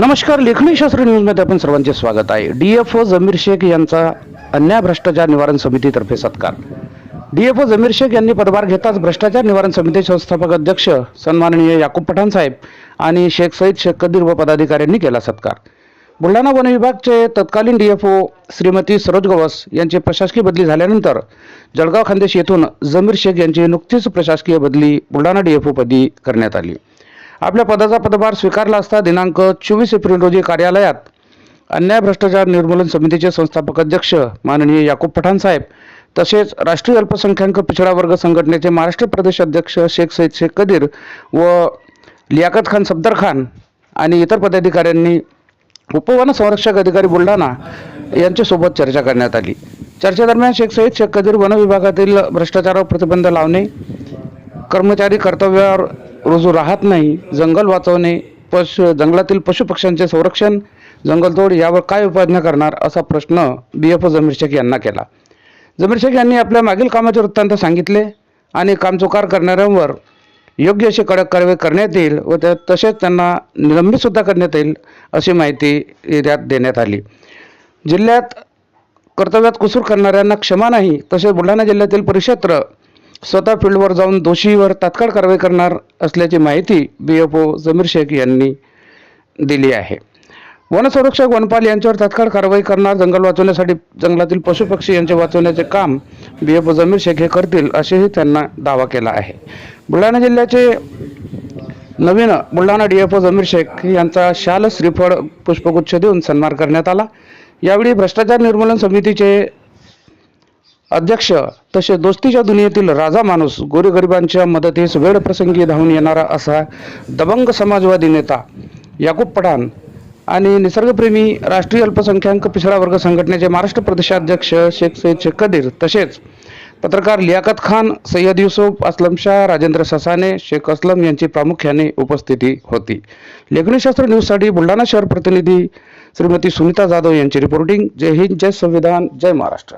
नमस्कार, लेखणी शास्त्र न्यूजमध्ये आपण सर्वांचे स्वागत आहे। डीएफओ जमीर शेख यांचा अन्याय भ्रष्टाचार निवारण समितीतर्फे सत्कार। डीएफओ जमीर शेख यांनी पदभार घेताच भ्रष्टाचार निवारण समिती संस्थापक अध्यक्ष सन्माननीय याकूब पठाण साहेब आणि शेख सईद शेख कदीर व पदाधिकाऱ्यांनी केला सत्कार। बुलढाणा वन विभागचे तत्कालीन डीएफओ श्रीमती सरोज गवस यांची प्रशासकीय बदली झाल्यानंतर जळगाव खान्देश येथून जमीर शेख यांची नुकतीच प्रशासकीय बदली बुलढाणा डीएफओ पदी करण्यात आली। आपल्या पदाचा पदभार स्वीकारला असता दिनांक 24 एप्रिल रोजी कार्यालयात अन्याय भ्रष्टाचार निर्मूलन समितीचे संस्थापक अध्यक्ष माननीय याकूब पठाण साहेब तसेच राष्ट्रीय अल्पसंख्याक पिछडा वर्ग संघटनेचे महाराष्ट्र प्रदेश अध्यक्ष शेख सईद शेख कदीर व लियाकत खान सफदर खान आणि इतर पदाधिकाऱ्यांनी उपवन संरक्षक अधिकारी बुलढाणा यांच्यासोबत चर्चा करण्यात आली। चर्चेदरम्यान शेख सईद शेख कदीर वन विभागातील भ्रष्टाचारावर प्रतिबंध लावणे, कर्मचारी कर्तव्यावर रुजू राहत नाही, जंगल वाचवणे, जंगलातील पशुपक्ष्यांचे संरक्षण, जंगलतोड यावर काय उपाययोजना करणार असा प्रश्न डीएफओ जमीर शेख यांना केला। जमीर शेख यांनी आपल्या मागील कामाचे वृत्तांत सांगितले आणि कामचुकार करणाऱ्यांवर योग्य अशी कडक कारवाई करण्यात येईल व तसेच त्यांना निलंबित सुद्धा करण्यात येईल अशी माहिती त्यात देण्यात आली। जिल्ह्यात कर्तव्यात कसूर करणाऱ्यांना क्षमा नाही, तसेच बुलढाणा जिल्ह्यातील परिक्षेत्र स्वतः फील्डवर जाऊन दोषीवर तात्काळ कारवाई करणार असल्याची माहिती डीएफओ जमीर शेख यांनी दिली आहे। वनसंरक्षक वनपाल यांच्यावर तात्काळ कारवाई करणार, जंगल वाचवण्यासाठी जंगलातील पशुपक्षी यांचे वाचवण्याचे काम डीएफओ जमीर शेख हे करतील असेही त्यांना दावा केला आहे। बुलढाणा जिल्ह्याचे नवीन बुलढाणा डीएफओ जमीर शेख यांचा शाल श्रीफळ पुष्पगुच्छ देऊन सन्मान करण्यात आला। यावेळी भ्रष्टाचार निर्मूलन समितीचे अध्यक्ष तसे दोस्तीच्या दुनियेतील राजा माणूस, गोरगरिबांच्या मदतीस वेळ प्रसंगी धावून येणारा असा दबंग समाजवादी नेता याकूब पठाण आणि निसर्गप्रेमी राष्ट्रीय अल्पसंख्याक पिछडा वर्ग संघटनेचे महाराष्ट्र प्रदेशाध्यक्ष शेख सईद शेख कदीर तसेच पत्रकार लियाकत खान, सय्यद युसुफ, असलम शाह, राजेंद्र ससाने, शेख असलम यांची प्रामुख्याने उपस्थिती होती। लेखनीशास्त्र न्यूजसाठी बुलढाणा शहर प्रतिनिधी श्रीमती सुनीता जाधव यांची रिपोर्टिंग। जय हिंद, जय संविधान, जय महाराष्ट्र।